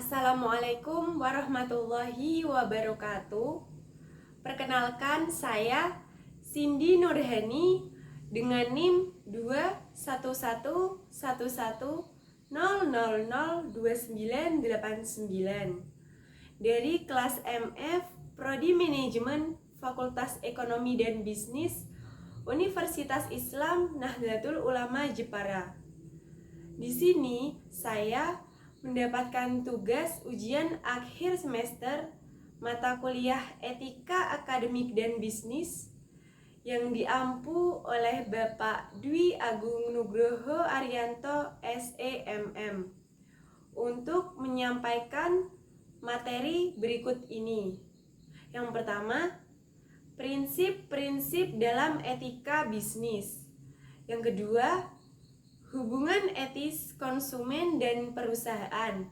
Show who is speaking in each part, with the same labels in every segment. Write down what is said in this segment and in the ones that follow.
Speaker 1: Assalamualaikum warahmatullahi wabarakatuh. Perkenalkan, saya Cindy Nurhani dengan NIM 2111100002989 dari kelas MF Prodi Manajemen Fakultas Ekonomi dan Bisnis Universitas Islam Nahdlatul Ulama Jepara. Di sini saya mendapatkan tugas ujian akhir semester mata kuliah Etika Akademik dan Bisnis yang diampu oleh Bapak Dwi Agung Nugroho Arianto SEMM untuk menyampaikan materi berikut ini. Yang pertama, prinsip-prinsip dalam etika bisnis. Yang kedua, hubungan etis konsumen dan perusahaan.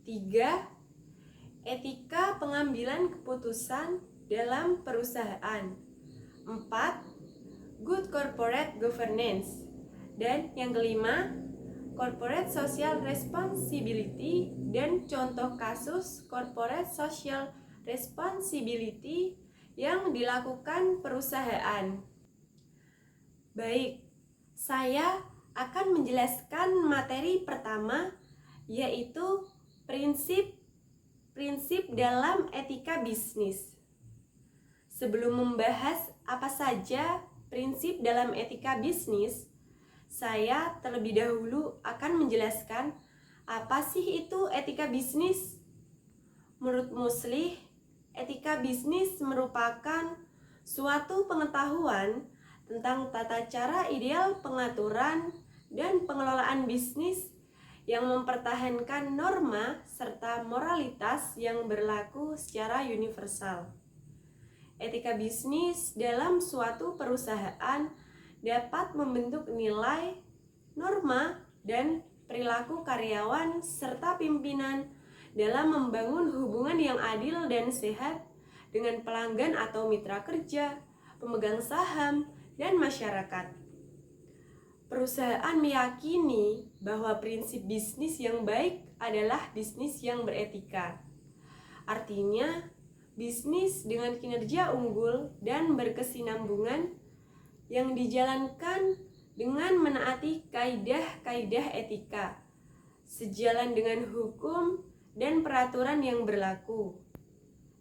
Speaker 1: 3. Etika pengambilan keputusan dalam perusahaan. 4. Good corporate governance. Dan yang kelima, corporate social responsibility dan contoh kasus corporate social responsibility yang dilakukan perusahaan. Baik, saya akan menjelaskan materi pertama, yaitu prinsip dalam etika bisnis. Sebelum membahas apa saja prinsip dalam etika bisnis, saya terlebih dahulu akan menjelaskan apa sih itu etika bisnis. Menurut Muslih, etika bisnis merupakan suatu pengetahuan tentang tata cara ideal pengaturan dan pengelolaan bisnis yang mempertahankan norma serta moralitas yang berlaku secara universal. Etika bisnis dalam suatu perusahaan dapat membentuk nilai, norma, dan perilaku karyawan serta pimpinan dalam membangun hubungan yang adil dan sehat dengan pelanggan atau mitra kerja, pemegang saham, dan masyarakat. Perusahaan meyakini bahwa prinsip bisnis yang baik adalah bisnis yang beretika. Artinya, bisnis dengan kinerja unggul dan berkesinambungan yang dijalankan dengan menaati kaidah-kaidah etika, sejalan dengan hukum dan peraturan yang berlaku.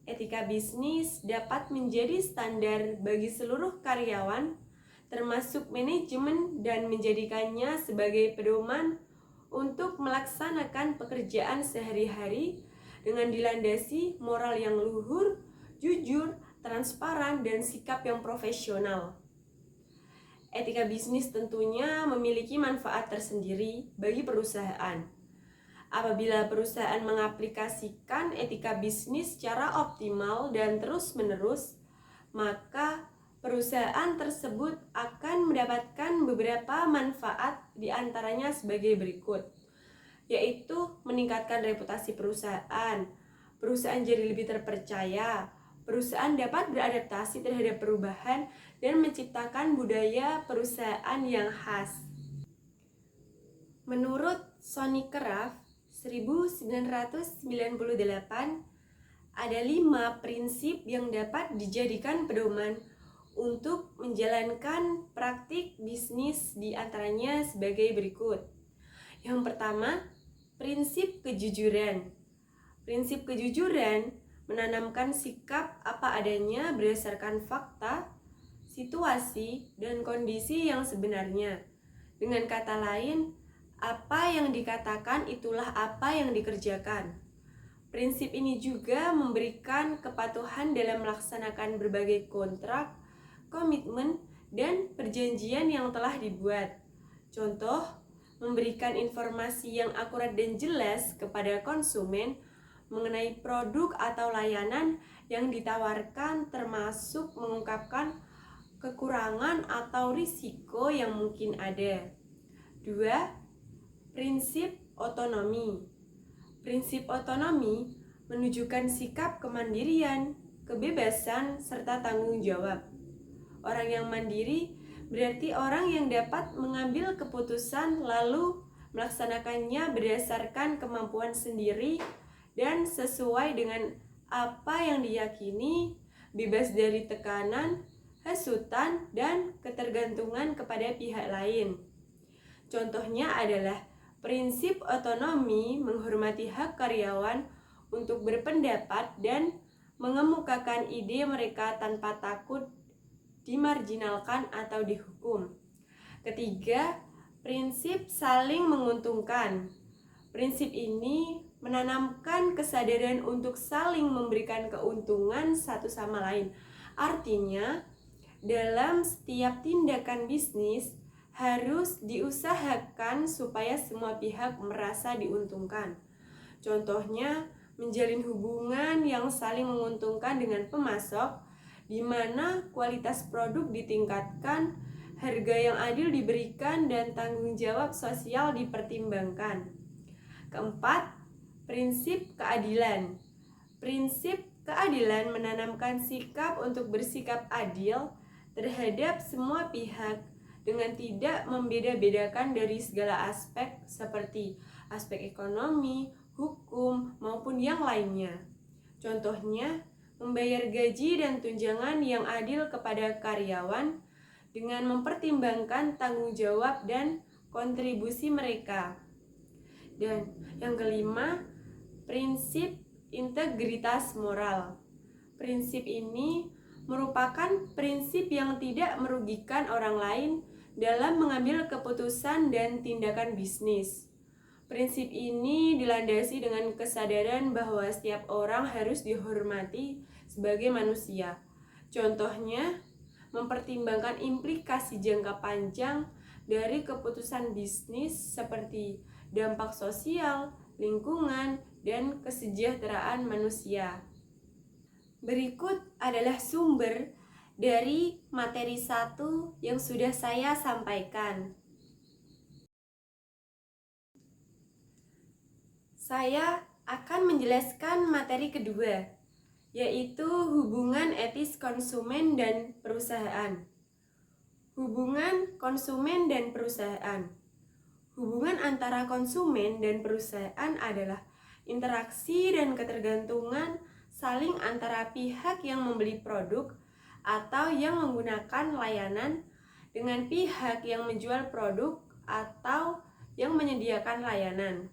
Speaker 1: Etika bisnis dapat menjadi standar bagi seluruh karyawan, termasuk manajemen, dan menjadikannya sebagai pedoman untuk melaksanakan pekerjaan sehari-hari dengan dilandasi moral yang luhur, jujur, transparan, dan sikap yang profesional. Etika bisnis tentunya memiliki manfaat tersendiri bagi perusahaan. Apabila perusahaan mengaplikasikan etika bisnis secara optimal dan terus-menerus, maka perusahaan tersebut akan mendapatkan beberapa manfaat, diantaranya sebagai berikut, yaitu meningkatkan reputasi perusahaan, perusahaan jadi lebih terpercaya, perusahaan dapat beradaptasi terhadap perubahan dan menciptakan budaya perusahaan yang khas. Menurut Sonny Kraft 1998, ada 5 prinsip yang dapat dijadikan pedoman untuk menjalankan praktik bisnis, di antaranya sebagai berikut. Yang pertama, prinsip kejujuran. Prinsip kejujuran menanamkan sikap apa adanya berdasarkan fakta, situasi, dan kondisi yang sebenarnya. Dengan kata lain, apa yang dikatakan itulah apa yang dikerjakan. Prinsip ini juga memberikan kepatuhan dalam melaksanakan berbagai kontrak, komitmen, dan perjanjian yang telah dibuat. Contoh, memberikan informasi yang akurat dan jelas kepada konsumen mengenai produk atau layanan yang ditawarkan, termasuk mengungkapkan kekurangan atau risiko yang mungkin ada. 2. Prinsip otonomi. Prinsip otonomi menunjukkan sikap kemandirian, kebebasan, serta tanggung jawab. Orang yang mandiri berarti orang yang dapat mengambil keputusan lalu melaksanakannya berdasarkan kemampuan sendiri dan sesuai dengan apa yang diyakini, bebas dari tekanan, hasutan, dan ketergantungan kepada pihak lain. Contohnya adalah prinsip otonomi, menghormati hak karyawan untuk berpendapat dan mengemukakan ide mereka tanpa takut dimarginalkan atau dihukum. Ketiga, prinsip saling menguntungkan. Prinsip ini menanamkan kesadaran untuk saling memberikan keuntungan satu sama lain. Artinya, dalam setiap tindakan bisnis harus diusahakan supaya semua pihak merasa diuntungkan. Contohnya, menjalin hubungan yang saling menguntungkan dengan pemasok, di mana kualitas produk ditingkatkan, harga yang adil diberikan, dan tanggung jawab sosial dipertimbangkan. Keempat, prinsip keadilan. Prinsip keadilan menanamkan sikap untuk bersikap adil terhadap semua pihak dengan tidak membeda-bedakan dari segala aspek seperti aspek ekonomi, hukum, maupun yang lainnya. Contohnya, membayar gaji dan tunjangan yang adil kepada karyawan dengan mempertimbangkan tanggung jawab dan kontribusi mereka. Dan yang kelima, prinsip integritas moral. Prinsip ini merupakan prinsip yang tidak merugikan orang lain dalam mengambil keputusan dan tindakan bisnis. Prinsip ini dilandasi dengan kesadaran bahwa setiap orang harus dihormati sebagai manusia. Contohnya, mempertimbangkan implikasi jangka panjang dari keputusan bisnis seperti dampak sosial, lingkungan, dan kesejahteraan manusia. Berikut adalah sumber dari materi 1 yang sudah saya sampaikan. Saya akan menjelaskan materi kedua, yaitu hubungan etis konsumen dan perusahaan. Hubungan konsumen dan perusahaan. Hubungan antara konsumen dan perusahaan adalah interaksi dan ketergantungan saling antara pihak yang membeli produk atau yang menggunakan layanan dengan pihak yang menjual produk atau yang menyediakan layanan.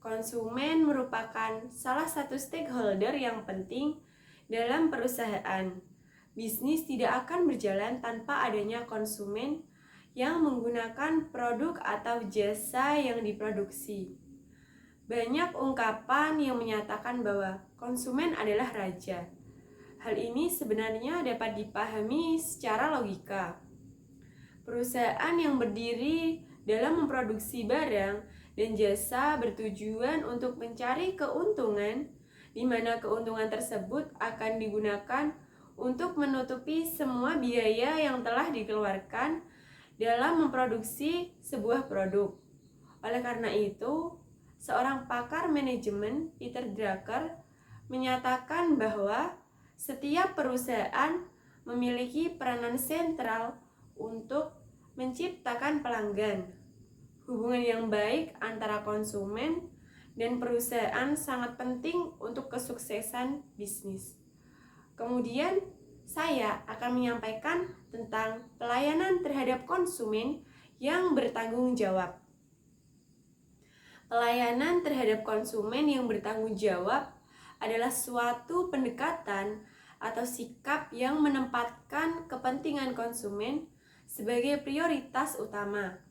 Speaker 1: Konsumen merupakan salah satu stakeholder yang penting dalam perusahaan. Bisnis tidak akan berjalan tanpa adanya konsumen yang menggunakan produk atau jasa yang diproduksi. Banyak ungkapan yang menyatakan bahwa konsumen adalah raja. Hal ini sebenarnya dapat dipahami secara logika. Perusahaan yang berdiri dalam memproduksi barang dan jasa bertujuan untuk mencari keuntungan, di mana keuntungan tersebut akan digunakan untuk menutupi semua biaya yang telah dikeluarkan dalam memproduksi sebuah produk. Oleh karena itu, seorang pakar manajemen, Peter Drucker, menyatakan bahwa setiap perusahaan memiliki peranan sentral untuk menciptakan pelanggan. Hubungan yang baik antara konsumen dan perusahaan sangat penting untuk kesuksesan bisnis. Kemudian, saya akan menyampaikan tentang pelayanan terhadap konsumen yang bertanggung jawab. Pelayanan terhadap konsumen yang bertanggung jawab adalah suatu pendekatan atau sikap yang menempatkan kepentingan konsumen sebagai prioritas utama.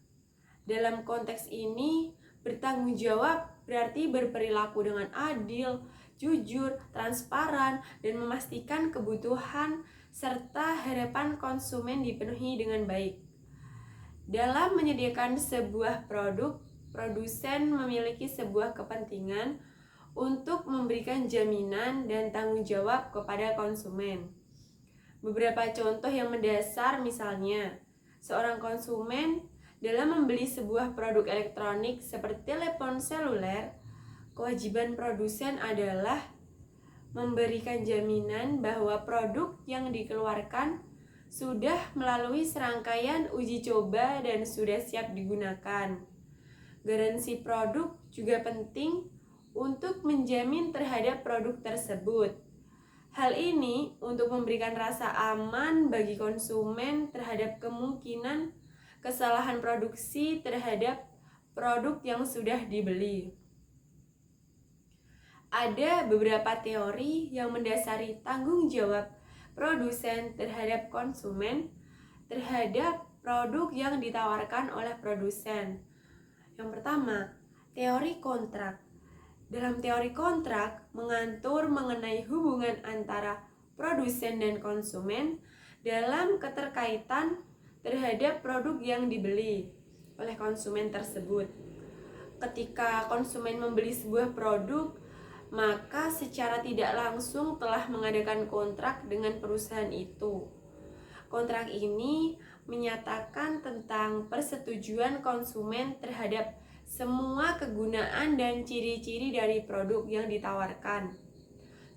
Speaker 1: Dalam konteks ini, bertanggung jawab berarti berperilaku dengan adil, jujur, transparan, dan memastikan kebutuhan serta harapan konsumen dipenuhi dengan baik. Dalam menyediakan sebuah produk, produsen memiliki sebuah kepentingan untuk memberikan jaminan dan tanggung jawab kepada konsumen. Beberapa contoh yang mendasar misalnya, seorang konsumen dalam membeli sebuah produk elektronik seperti telepon seluler, kewajiban produsen adalah memberikan jaminan bahwa produk yang dikeluarkan sudah melalui serangkaian uji coba dan sudah siap digunakan. Garansi produk juga penting untuk menjamin terhadap produk tersebut. Hal ini untuk memberikan rasa aman bagi konsumen terhadap kemungkinan kesalahan produksi terhadap produk yang sudah dibeli. Ada beberapa teori yang mendasari tanggung jawab produsen terhadap konsumen terhadap produk yang ditawarkan oleh produsen. Yang pertama, teori kontrak. Dalam teori kontrak, mengatur mengenai hubungan antara produsen dan konsumen dalam keterkaitan terhadap produk yang dibeli oleh konsumen tersebut. Ketika konsumen membeli sebuah produk, maka secara tidak langsung telah mengadakan kontrak dengan perusahaan itu. Kontrak ini menyatakan tentang persetujuan konsumen terhadap semua kegunaan dan ciri-ciri dari produk yang ditawarkan.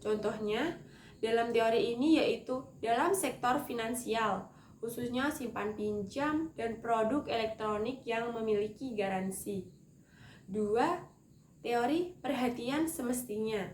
Speaker 1: Contohnya, dalam teori ini yaitu dalam sektor finansial, khususnya simpan pinjam dan produk elektronik yang memiliki garansi. 2. Teori perhatian semestinya.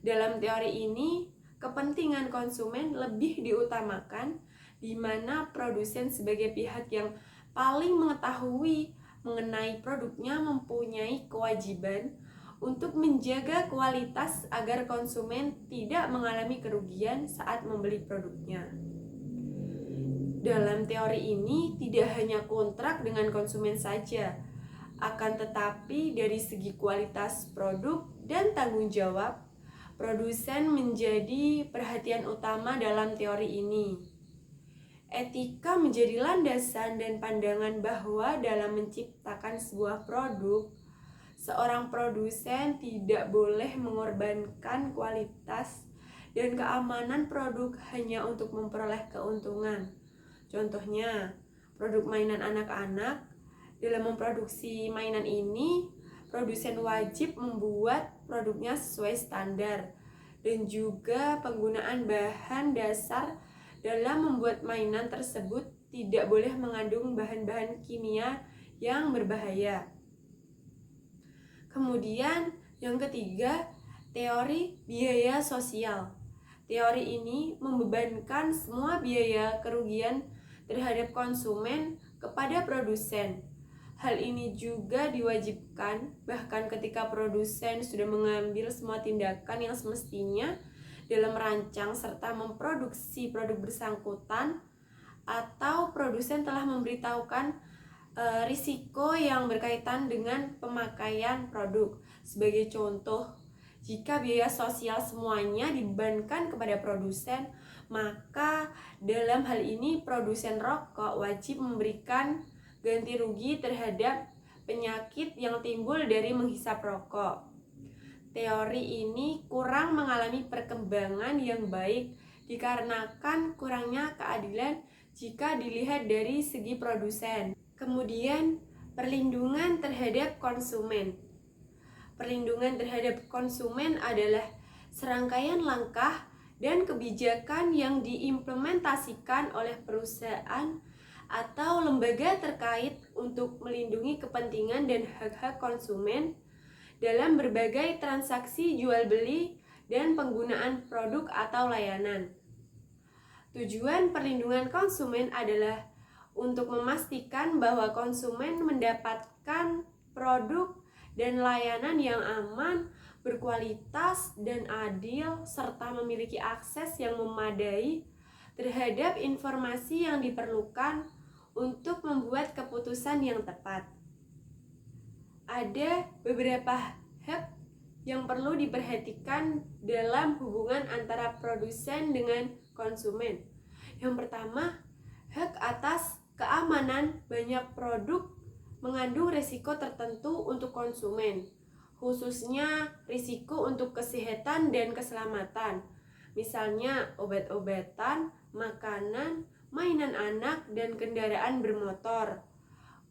Speaker 1: Dalam teori ini, kepentingan konsumen lebih diutamakan, di mana produsen sebagai pihak yang paling mengetahui mengenai produknya mempunyai kewajiban untuk menjaga kualitas agar konsumen tidak mengalami kerugian saat membeli produknya. Dalam teori ini tidak hanya kontrak dengan konsumen saja, akan tetapi dari segi kualitas produk dan tanggung jawab, produsen menjadi perhatian utama dalam teori ini. Etika menjadi landasan dan pandangan bahwa dalam menciptakan sebuah produk, seorang produsen tidak boleh mengorbankan kualitas dan keamanan produk hanya untuk memperoleh keuntungan. Contohnya, produk mainan anak-anak. Dalam memproduksi mainan ini, produsen wajib membuat produknya sesuai standar dan juga penggunaan bahan dasar dalam membuat mainan tersebut tidak boleh mengandung bahan-bahan kimia yang berbahaya. Kemudian yang ketiga, teori biaya sosial. Teori ini membebankan semua biaya kerugian terhadap konsumen kepada produsen. Hal ini juga diwajibkan bahkan ketika produsen sudah mengambil semua tindakan yang semestinya dalam merancang serta memproduksi produk bersangkutan, atau produsen telah memberitahukan risiko yang berkaitan dengan pemakaian produk. Sebagai contoh, jika biaya sosial semuanya dibebankan kepada produsen, maka dalam hal ini produsen rokok wajib memberikan ganti rugi terhadap penyakit yang timbul dari menghisap rokok. Teori ini kurang mengalami perkembangan yang baik dikarenakan kurangnya keadilan jika dilihat dari segi produsen. Kemudian, perlindungan terhadap konsumen. Perlindungan terhadap konsumen adalah serangkaian langkah dan kebijakan yang diimplementasikan oleh perusahaan atau lembaga terkait untuk melindungi kepentingan dan hak-hak konsumen dalam berbagai transaksi jual beli dan penggunaan produk atau layanan. Tujuan perlindungan konsumen adalah untuk memastikan bahwa konsumen mendapatkan produk dan layanan yang aman, berkualitas dan adil, serta memiliki akses yang memadai terhadap informasi yang diperlukan untuk membuat keputusan yang tepat. Ada beberapa hak yang perlu diperhatikan dalam hubungan antara produsen dengan konsumen. Yang pertama, hak atas keamanan. Banyak produk mengandung risiko tertentu untuk konsumen, khususnya risiko untuk kesehatan dan keselamatan. Misalnya obat-obatan, makanan, mainan anak, dan kendaraan bermotor.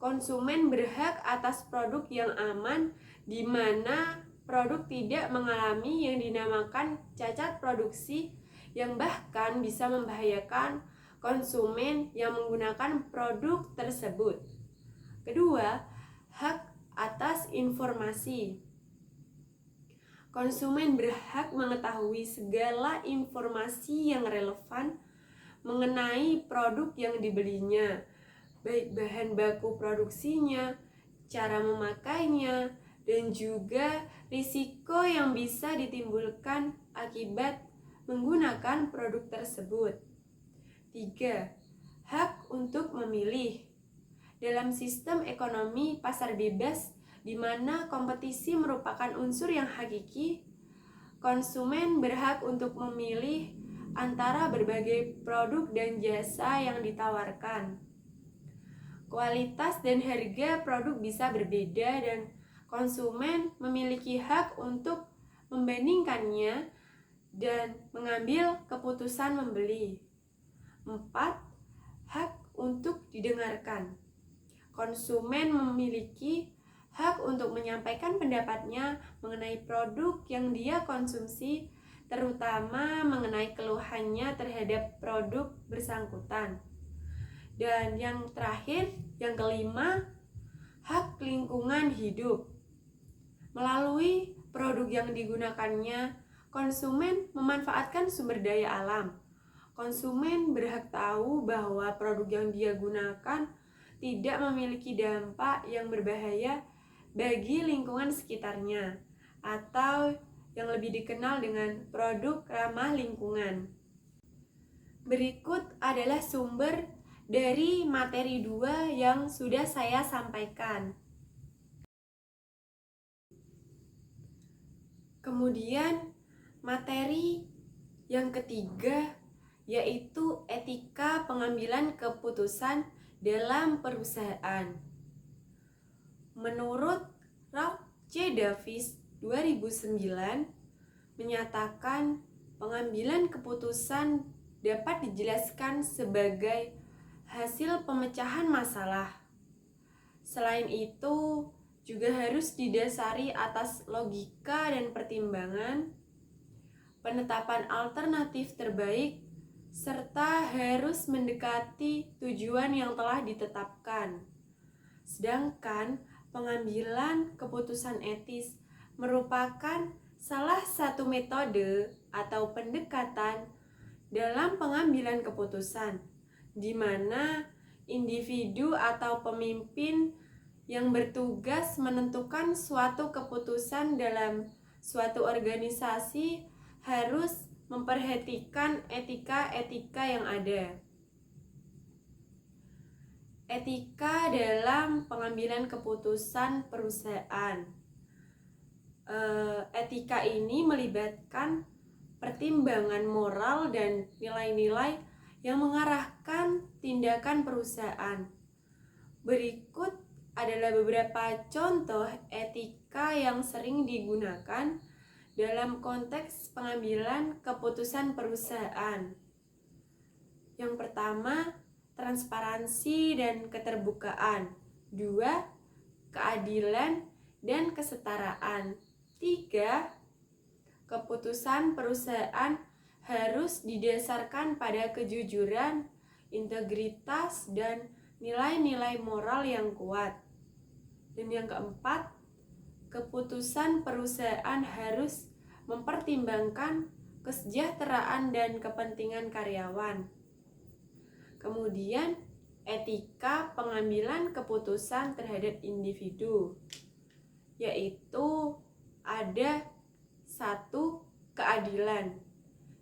Speaker 1: Konsumen berhak atas produk yang aman, di mana produk tidak mengalami yang dinamakan cacat produksi yang bahkan bisa membahayakan konsumen yang menggunakan produk tersebut. Kedua, hak atas informasi. Konsumen berhak mengetahui segala informasi yang relevan mengenai produk yang dibelinya, baik bahan baku produksinya, cara memakainya, dan juga risiko yang bisa ditimbulkan akibat menggunakan produk tersebut. 3. Hak untuk memilih. Dalam sistem ekonomi pasar bebas, di mana kompetisi merupakan unsur yang hakiki, konsumen berhak untuk memilih antara berbagai produk dan jasa yang ditawarkan. Kualitas dan harga produk bisa berbeda dan konsumen memiliki hak untuk membandingkannya dan mengambil keputusan membeli. 4. Hak untuk didengarkan. Konsumen memiliki hak untuk menyampaikan pendapatnya mengenai produk yang dia konsumsi, terutama mengenai keluhannya terhadap produk bersangkutan. Dan yang terakhir, yang kelima, hak lingkungan hidup. Melalui produk yang digunakannya, konsumen memanfaatkan sumber daya alam. Konsumen berhak tahu bahwa produk yang dia gunakan tidak memiliki dampak yang berbahaya bagi lingkungan sekitarnya, atau yang lebih dikenal dengan produk ramah lingkungan. Berikut adalah sumber dari materi 2 yang sudah saya sampaikan. Kemudian materi yang ketiga yaitu etika pengambilan keputusan dalam perusahaan. Menurut Ralph C. Davis 2009 menyatakan pengambilan keputusan dapat dijelaskan sebagai hasil pemecahan masalah. Selain itu, juga harus didasari atas logika dan pertimbangan, penetapan alternatif terbaik, serta harus mendekati tujuan yang telah ditetapkan. Sedangkan pengambilan keputusan etis merupakan salah satu metode atau pendekatan dalam pengambilan keputusan, di mana individu atau pemimpin yang bertugas menentukan suatu keputusan dalam suatu organisasi harus memperhatikan etika-etika yang ada. Etika dalam pengambilan keputusan perusahaan. Etika ini melibatkan pertimbangan moral dan nilai-nilai yang mengarahkan tindakan perusahaan. Berikut adalah beberapa contoh etika yang sering digunakan dalam konteks pengambilan keputusan perusahaan. Yang pertama, transparansi dan keterbukaan. 2. Keadilan dan kesetaraan. 3. Keputusan perusahaan harus didasarkan pada kejujuran, integritas, dan nilai-nilai moral yang kuat. Dan yang keempat, keputusan perusahaan harus mempertimbangkan kesejahteraan dan kepentingan karyawan. Kemudian, etika pengambilan keputusan terhadap individu, yaitu ada 1. Keadilan,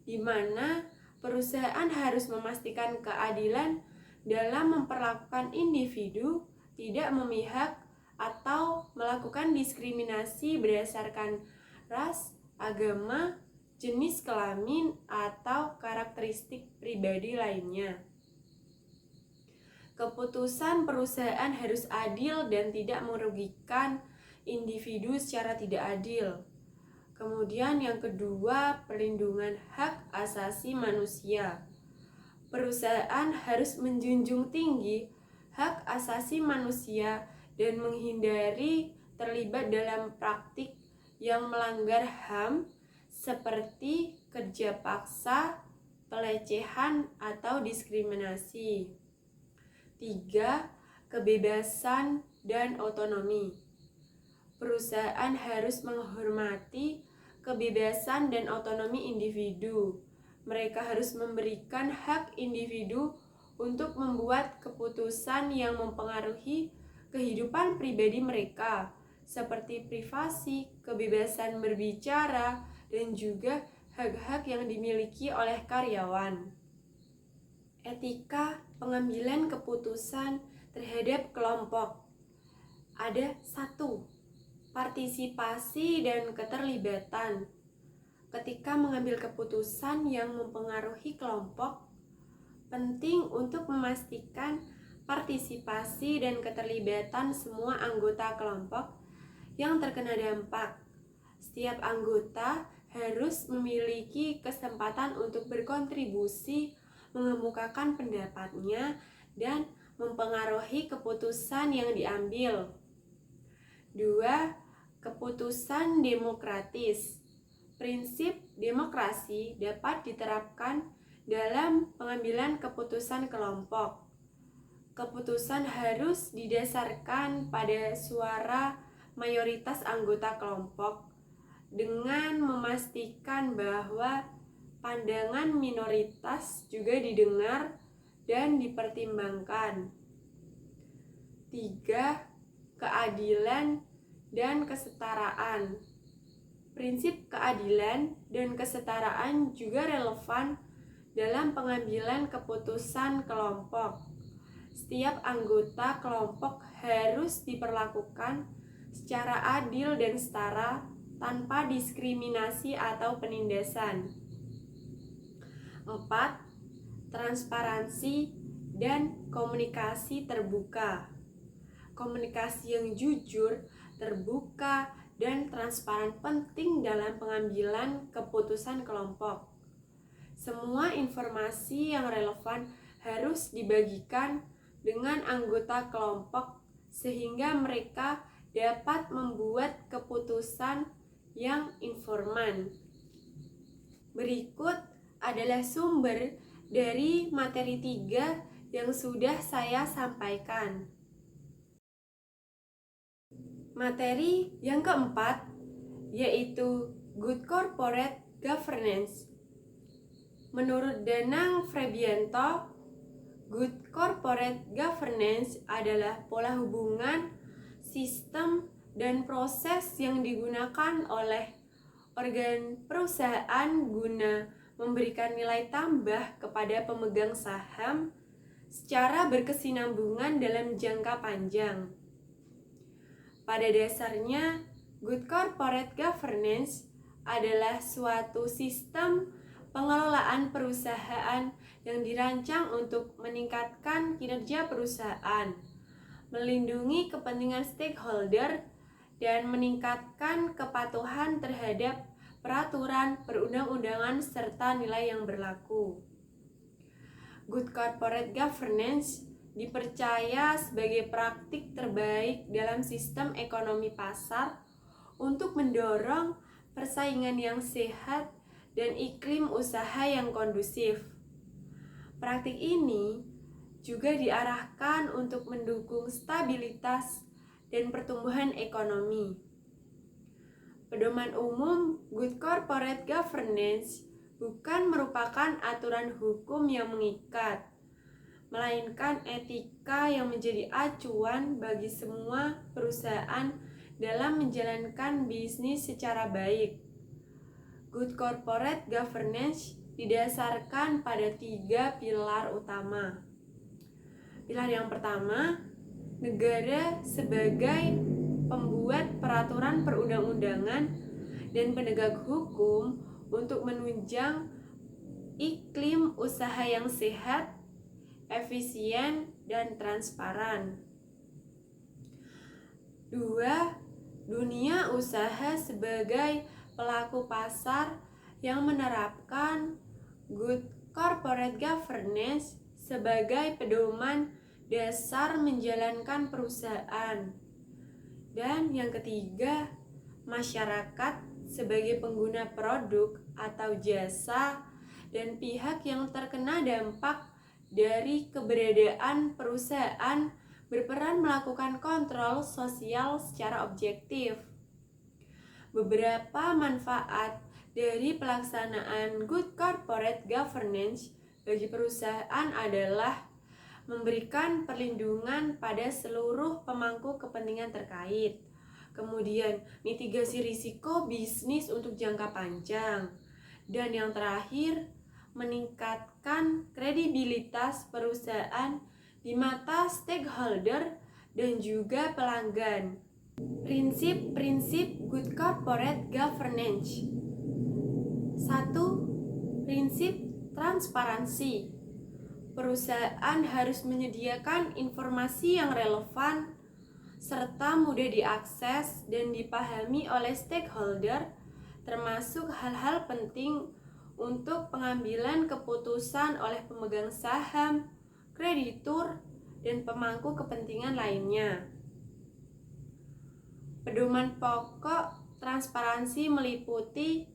Speaker 1: di mana perusahaan harus memastikan keadilan dalam memperlakukan individu, tidak memihak atau melakukan diskriminasi berdasarkan ras, agama, jenis kelamin, atau karakteristik pribadi lainnya. Keputusan perusahaan harus adil dan tidak merugikan individu secara tidak adil. Kemudian yang kedua, perlindungan hak asasi manusia. Perusahaan harus menjunjung tinggi hak asasi manusia dan menghindari terlibat dalam praktik yang melanggar HAM seperti kerja paksa, pelecehan, atau diskriminasi. 3. Kebebasan dan otonomi. Perusahaan harus menghormati kebebasan dan otonomi individu. Mereka harus memberikan hak individu untuk membuat keputusan yang mempengaruhi kehidupan pribadi mereka, seperti privasi, kebebasan berbicara, dan juga hak-hak yang dimiliki oleh karyawan. Etika pengambilan keputusan terhadap kelompok. Ada 1. Partisipasi dan keterlibatan. Ketika mengambil keputusan yang mempengaruhi kelompok, penting untuk memastikan partisipasi dan keterlibatan semua anggota kelompok yang terkena dampak. Setiap anggota harus memiliki kesempatan untuk berkontribusi, mengemukakan pendapatnya, dan mempengaruhi keputusan yang diambil. 2. Keputusan demokratis. Prinsip demokrasi dapat diterapkan dalam pengambilan keputusan kelompok. Keputusan harus didasarkan pada suara mayoritas anggota kelompok dengan memastikan bahwa pandangan minoritas juga didengar dan dipertimbangkan. 3. Keadilan dan kesetaraan. Prinsip keadilan dan kesetaraan juga relevan dalam pengambilan keputusan kelompok. Setiap anggota kelompok harus diperlakukan secara adil dan setara tanpa diskriminasi atau penindasan. 4. Transparansi dan komunikasi terbuka. Komunikasi yang jujur, terbuka, dan transparan penting dalam pengambilan keputusan kelompok. Semua informasi yang relevan harus dibagikan dengan anggota kelompok sehingga mereka dapat membuat keputusan yang informan. Berikut adalah sumber dari materi 3 yang sudah saya sampaikan. Materi yang keempat yaitu Good Corporate Governance. Menurut Danang Frebianto, Good Corporate Governance adalah pola hubungan, sistem, dan proses yang digunakan oleh organ perusahaan guna memberikan nilai tambah kepada pemegang saham secara berkesinambungan dalam jangka panjang. Pada dasarnya, Good Corporate Governance adalah suatu sistem pengelolaan perusahaan yang dirancang untuk meningkatkan kinerja perusahaan, melindungi kepentingan stakeholder, dan meningkatkan kepatuhan terhadap peraturan perundang-undangan serta nilai yang berlaku. Good Corporate Governance dipercaya sebagai praktik terbaik dalam sistem ekonomi pasar untuk mendorong persaingan yang sehat dan iklim usaha yang kondusif. Praktik ini juga diarahkan untuk mendukung stabilitas dan pertumbuhan ekonomi. Pedoman umum Good Corporate Governance bukan merupakan aturan hukum yang mengikat, melainkan etika yang menjadi acuan bagi semua perusahaan dalam menjalankan bisnis secara baik. Good Corporate Governance didasarkan pada 3 pilar utama. Pilar yang pertama, negara sebagai pembuat peraturan perundang-undangan dan penegak hukum untuk menunjang iklim usaha yang sehat, efisien, dan transparan. 2. Dunia usaha sebagai pelaku pasar yang menerapkan Good Corporate Governance sebagai pedoman dasar menjalankan perusahaan. Dan yang ketiga, masyarakat sebagai pengguna produk atau jasa dan pihak yang terkena dampak dari keberadaan perusahaan berperan melakukan kontrol sosial secara objektif. Beberapa manfaat dari pelaksanaan good corporate governance bagi perusahaan adalah memberikan perlindungan pada seluruh pemangku kepentingan terkait. Kemudian, mitigasi risiko bisnis untuk jangka panjang. Dan yang terakhir, meningkatkan kredibilitas perusahaan di mata stakeholder dan juga pelanggan. Prinsip-prinsip good corporate governance. 1. Prinsip transparansi. Perusahaan harus menyediakan informasi yang relevan serta mudah diakses dan dipahami oleh stakeholder, termasuk hal-hal penting untuk pengambilan keputusan oleh pemegang saham, kreditur, dan pemangku kepentingan lainnya. Pedoman pokok transparansi meliputi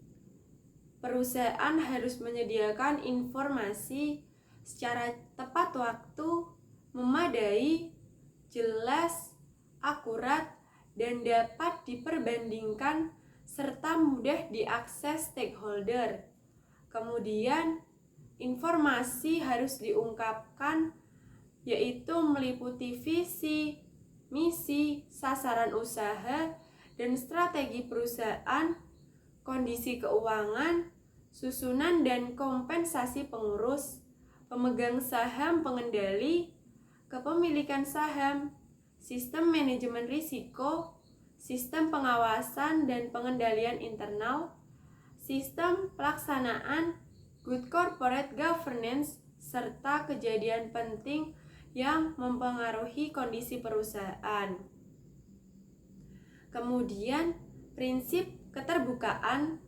Speaker 1: perusahaan harus menyediakan informasi secara tepat waktu, memadai, jelas, akurat, dan dapat diperbandingkan serta mudah diakses stakeholder. Kemudian, informasi harus diungkapkan, yaitu meliputi visi, misi, sasaran usaha, dan strategi perusahaan, kondisi keuangan, susunan dan kompensasi pengurus, pemegang saham pengendali, kepemilikan saham, sistem manajemen risiko, sistem pengawasan dan pengendalian internal, sistem pelaksanaan good corporate governance, serta kejadian penting yang mempengaruhi kondisi perusahaan. Kemudian, prinsip keterbukaan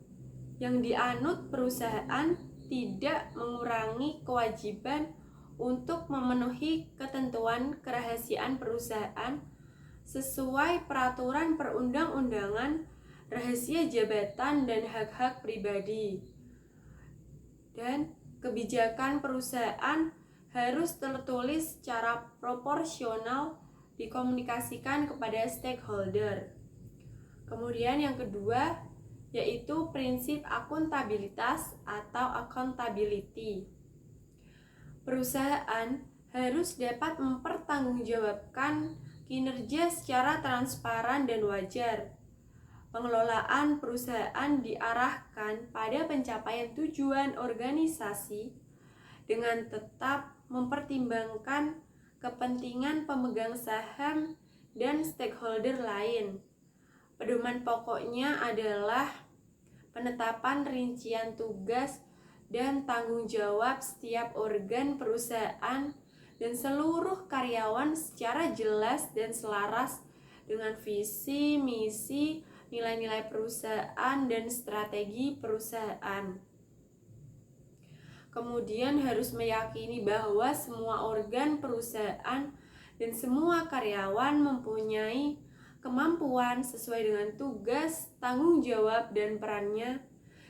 Speaker 1: yang dianut perusahaan tidak mengurangi kewajiban untuk memenuhi ketentuan kerahasiaan perusahaan sesuai peraturan perundang-undangan, rahasia jabatan, dan hak-hak pribadi. Dan kebijakan perusahaan harus tertulis secara proporsional dikomunikasikan kepada stakeholder. Kemudian yang kedua, yaitu prinsip akuntabilitas atau accountability. Perusahaan harus dapat mempertanggungjawabkan kinerja secara transparan dan wajar. Pengelolaan perusahaan diarahkan pada pencapaian tujuan organisasi dengan tetap mempertimbangkan kepentingan pemegang saham dan stakeholder lain. Pedoman pokoknya adalah penetapan rincian tugas dan tanggung jawab setiap organ perusahaan dan seluruh karyawan secara jelas dan selaras dengan visi, misi, nilai-nilai perusahaan, dan strategi perusahaan. Kemudian harus meyakini bahwa semua organ perusahaan dan semua karyawan mempunyai kemampuan sesuai dengan tugas, tanggung jawab, dan perannya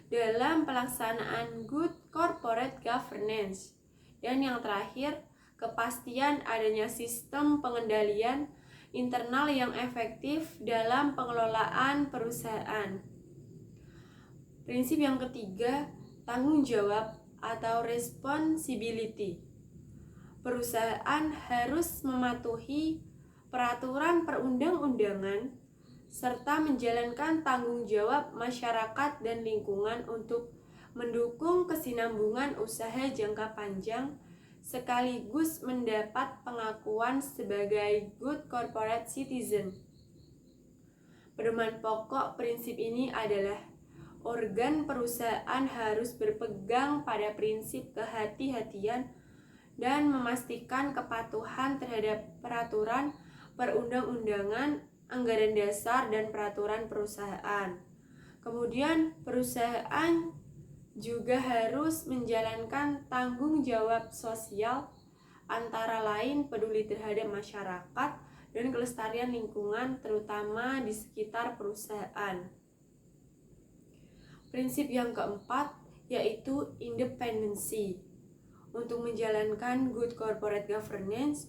Speaker 1: dalam pelaksanaan good corporate governance. Dan yang terakhir, kepastian adanya sistem pengendalian internal yang efektif dalam pengelolaan perusahaan. Prinsip yang ketiga, tanggung jawab atau responsibility. Perusahaan harus mematuhi peraturan perundang-undangan serta menjalankan tanggung jawab masyarakat dan lingkungan untuk mendukung kesinambungan usaha jangka panjang sekaligus mendapat pengakuan sebagai good corporate citizen. Pedoman pokok prinsip ini adalah organ perusahaan harus berpegang pada prinsip kehati-hatian dan memastikan kepatuhan terhadap peraturan perundang-undangan, anggaran dasar, dan peraturan perusahaan. Kemudian perusahaan juga harus menjalankan tanggung jawab sosial, antara lain peduli terhadap masyarakat dan kelestarian lingkungan terutama di sekitar perusahaan. Prinsip yang keempat yaitu independensi. Untuk menjalankan good corporate governance,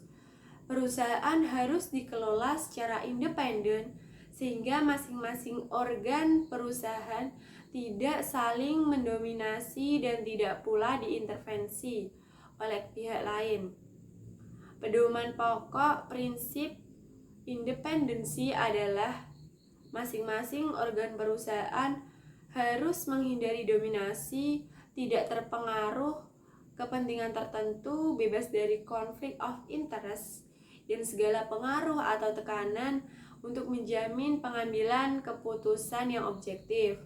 Speaker 1: perusahaan harus dikelola secara independen sehingga masing-masing organ perusahaan tidak saling mendominasi dan tidak pula diintervensi oleh pihak lain. Pedoman pokok prinsip independensi adalah masing-masing organ perusahaan harus menghindari dominasi, tidak terpengaruh kepentingan tertentu, bebas dari konflik of interest, dan segala pengaruh atau tekanan untuk menjamin pengambilan keputusan yang objektif.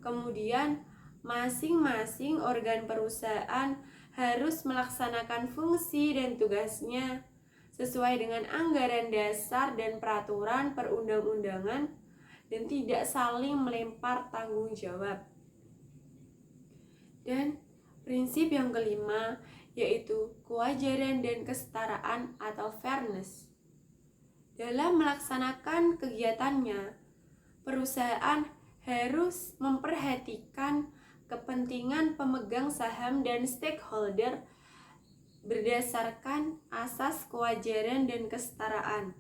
Speaker 1: Kemudian, masing-masing organ perusahaan harus melaksanakan fungsi dan tugasnya sesuai dengan anggaran dasar dan peraturan perundang-undangan dan tidak saling melempar tanggung jawab. Dan prinsip yang kelima yaitu kewajaran dan kesetaraan atau fairness. Dalam melaksanakan kegiatannya, perusahaan harus memperhatikan kepentingan pemegang saham dan stakeholder berdasarkan asas kewajaran dan kesetaraan.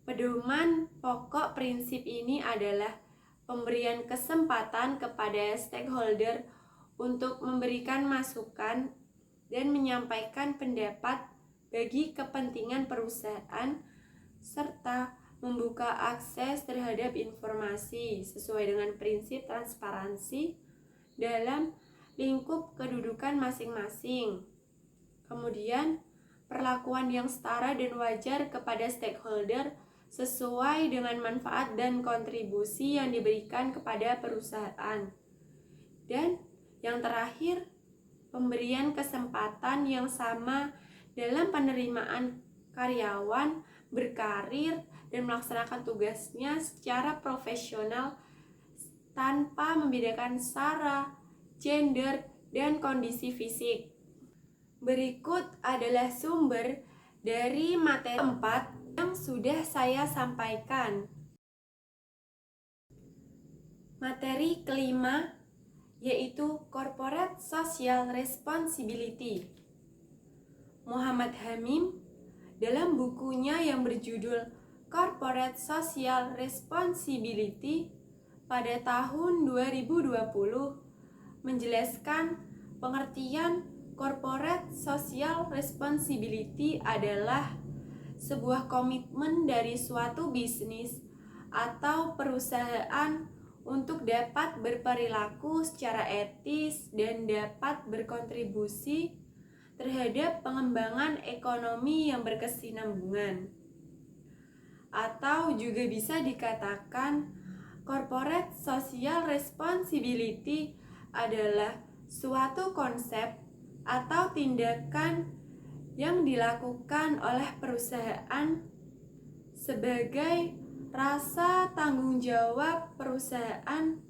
Speaker 1: Pedoman pokok prinsip ini adalah pemberian kesempatan kepada stakeholder untuk memberikan masukan dan menyampaikan pendapat bagi kepentingan perusahaan serta membuka akses terhadap informasi sesuai dengan prinsip transparansi dalam lingkup kedudukan masing-masing. Kemudian, perlakuan yang setara dan wajar kepada stakeholder sesuai dengan manfaat dan kontribusi yang diberikan kepada perusahaan. Dan yang terakhir, pemberian kesempatan yang sama dalam penerimaan karyawan berkarir dan melaksanakan tugasnya secara profesional tanpa membedakan sara, gender, dan kondisi fisik. Berikut adalah sumber dari materi 4 yang sudah saya sampaikan. Materi kelima yaitu Corporate Social Responsibility. Muhammad Hamim dalam bukunya yang berjudul Corporate Social Responsibility pada tahun 2020 menjelaskan pengertian Corporate Social Responsibility adalah sebuah komitmen dari suatu bisnis atau perusahaan untuk dapat berperilaku secara etis dan dapat berkontribusi terhadap pengembangan ekonomi yang berkesinambungan. Atau juga bisa dikatakan corporate social responsibility adalah suatu konsep atau tindakan yang dilakukan oleh perusahaan sebagai rasa tanggung jawab perusahaan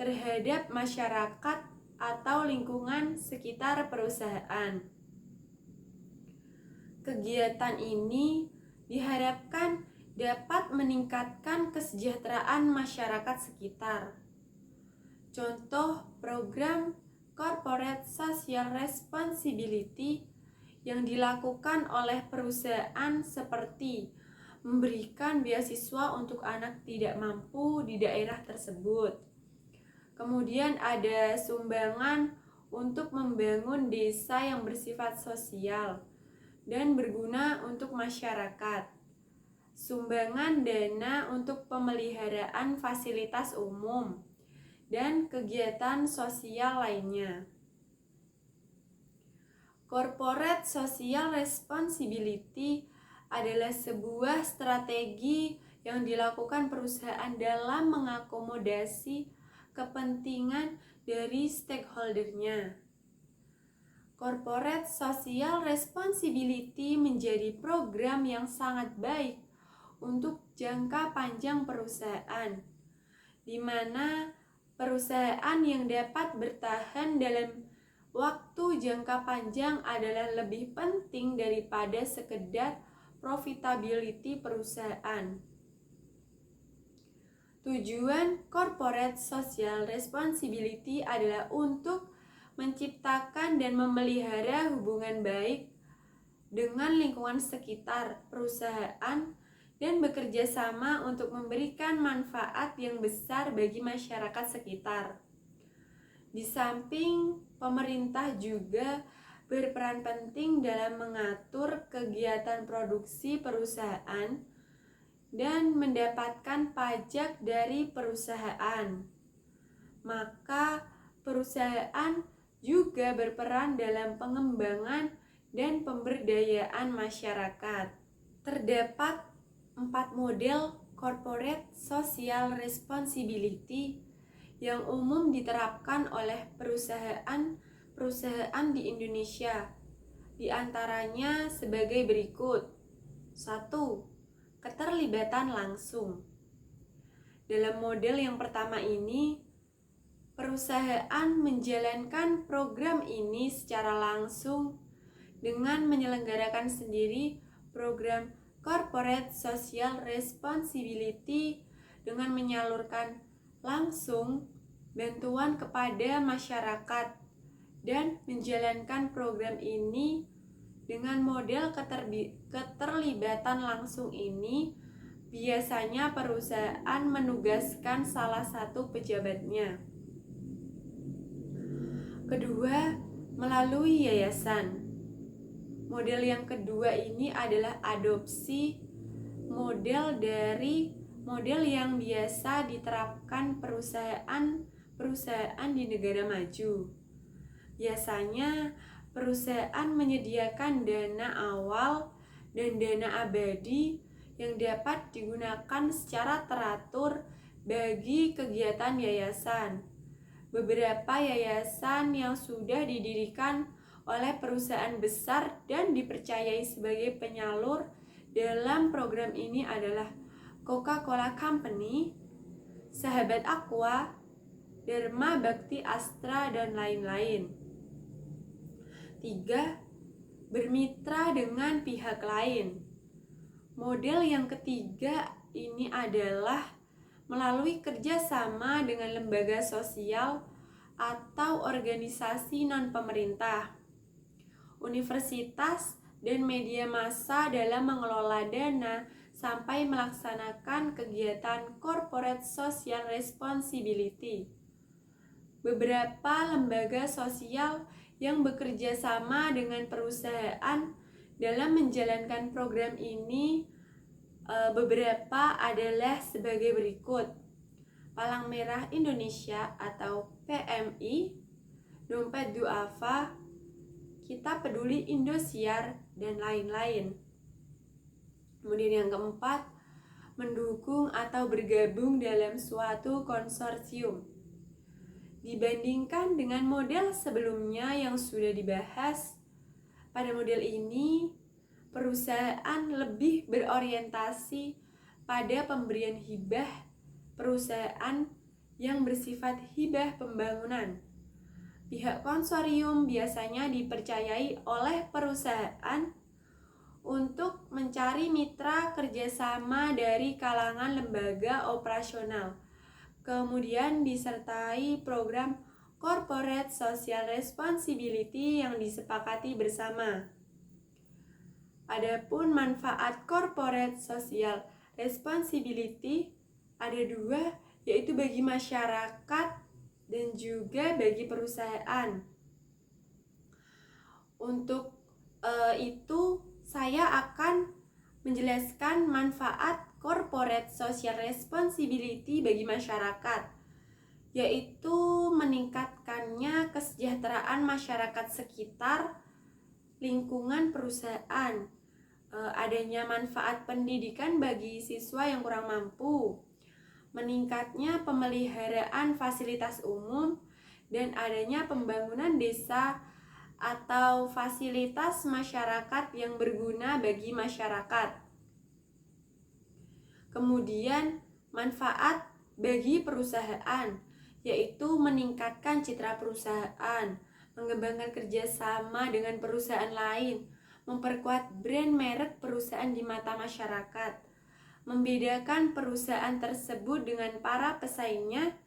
Speaker 1: terhadap masyarakat atau lingkungan sekitar perusahaan. Kegiatan ini diharapkan dapat meningkatkan kesejahteraan masyarakat sekitar. Contoh program Corporate Social Responsibility yang dilakukan oleh perusahaan seperti memberikan beasiswa untuk anak tidak mampu di daerah tersebut. Kemudian ada sumbangan untuk membangun desa yang bersifat sosial dan berguna untuk masyarakat. Sumbangan dana untuk pemeliharaan fasilitas umum dan kegiatan sosial lainnya. Corporate Social Responsibility adalah sebuah strategi yang dilakukan perusahaan dalam mengakomodasi kepentingan dari stakeholdernya. Corporate Social Responsibility menjadi program yang sangat baik untuk jangka panjang perusahaan, di mana perusahaan yang dapat bertahan dalam waktu jangka panjang adalah lebih penting daripada sekedar profitability perusahaan. Tujuan Corporate Social Responsibility adalah untuk menciptakan dan memelihara hubungan baik dengan lingkungan sekitar perusahaan dan bekerja sama untuk memberikan manfaat yang besar bagi masyarakat sekitar. Di samping pemerintah juga berperan penting dalam mengatur kegiatan produksi perusahaan dan mendapatkan pajak dari perusahaan. Maka perusahaan juga berperan dalam pengembangan dan pemberdayaan masyarakat. Terdapat 4 model corporate social responsibility yang umum diterapkan oleh perusahaan di Indonesia. Di antaranya sebagai berikut. 1. Keterlibatan langsung. Dalam model yang pertama ini, perusahaan menjalankan program ini secara langsung dengan menyelenggarakan sendiri program Corporate Social Responsibility dengan menyalurkan langsung bantuan kepada masyarakat dan menjalankan program ini dengan model keterlibatan langsung ini. Biasanya perusahaan menugaskan salah satu pejabatnya. Kedua, melalui yayasan. Model yang kedua ini adalah adopsi model dari model yang biasa diterapkan perusahaan di negara maju. Biasanya perusahaan menyediakan dana awal dan dana abadi yang dapat digunakan secara teratur bagi kegiatan yayasan. Beberapa yayasan yang sudah didirikan oleh perusahaan besar dan dipercayai sebagai penyalur dalam program ini adalah Coca-Cola Company, Sahabat Aqua, Dharma Bakti Astra, dan lain-lain. 3. Bermitra dengan pihak lain. Model yang ketiga ini adalah melalui kerjasama dengan lembaga sosial atau organisasi non-pemerintah, universitas, dan media massa dalam mengelola dana sampai melaksanakan kegiatan corporate social responsibility. Beberapa lembaga sosial yang bekerja sama dengan perusahaan dalam menjalankan program ini beberapa adalah sebagai berikut. Palang Merah Indonesia atau PMI, Dompet Duafa, Kita Peduli Indosiar, dan lain-lain. Kemudian yang keempat, mendukung atau bergabung dalam suatu konsorsium. Dibandingkan dengan model sebelumnya yang sudah dibahas, pada model ini perusahaan lebih berorientasi pada pemberian hibah perusahaan yang bersifat hibah pembangunan. Pihak konsorsium biasanya dipercayai oleh perusahaan untuk mencari mitra kerjasama dari kalangan lembaga operasional, kemudian disertai program Corporate Social Responsibility yang disepakati bersama. Adapun manfaat Corporate Social Responsibility ada dua, yaitu bagi masyarakat dan juga bagi perusahaan. Untuk itu saya akan menjelaskan manfaat Corporate Social Responsibility bagi masyarakat, yaitu meningkatkannya kesejahteraan masyarakat sekitar lingkungan perusahaan, adanya manfaat pendidikan bagi siswa yang kurang mampu, meningkatnya pemeliharaan fasilitas umum, dan adanya pembangunan desa atau fasilitas masyarakat yang berguna bagi masyarakat. Kemudian manfaat bagi perusahaan, yaitu meningkatkan citra perusahaan, mengembangkan kerjasama dengan perusahaan lain, memperkuat brand merek perusahaan di mata masyarakat, membedakan perusahaan tersebut dengan para pesaingnya,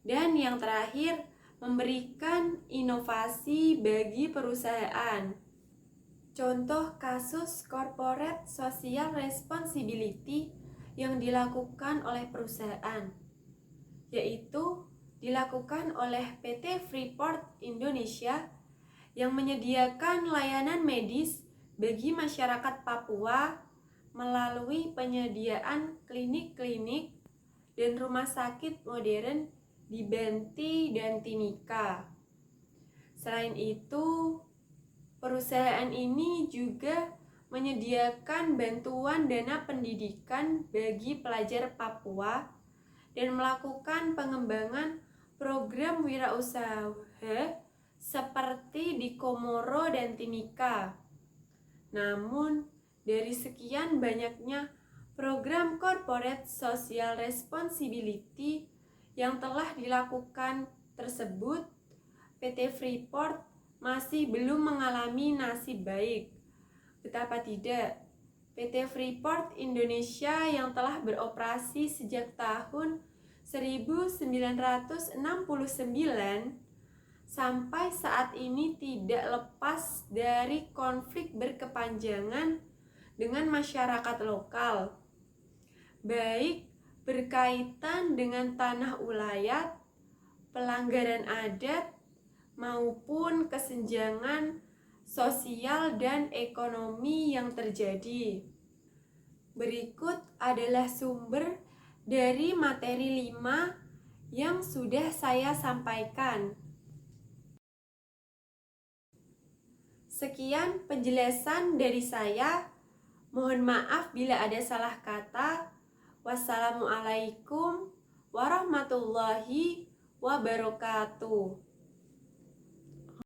Speaker 1: dan yang terakhir, memberikan inovasi bagi perusahaan. Contoh kasus corporate social responsibility yang dilakukan oleh perusahaan, yaitu dilakukan oleh PT Freeport Indonesia yang menyediakan layanan medis bagi masyarakat Papua melalui penyediaan klinik-klinik dan rumah sakit modern di Banti dan Timika. Selain itu, perusahaan ini juga menyediakan bantuan dana pendidikan bagi pelajar Papua dan melakukan pengembangan program wirausaha seperti di Komoro dan Timika. Namun, dari sekian banyaknya program corporate social responsibility yang telah dilakukan tersebut, PT Freeport masih belum mengalami nasib baik. Betapa tidak, PT Freeport Indonesia yang telah beroperasi sejak tahun 1969 sampai saat ini tidak lepas dari konflik berkepanjangan dengan masyarakat lokal, baik berkaitan dengan tanah ulayat, pelanggaran adat, maupun kesenjangan sosial dan ekonomi yang terjadi. Berikut adalah sumber dari materi 5 yang sudah saya sampaikan. Sekian penjelasan dari saya. Mohon maaf bila ada salah kata. Wassalamualaikum warahmatullahi wabarakatuh.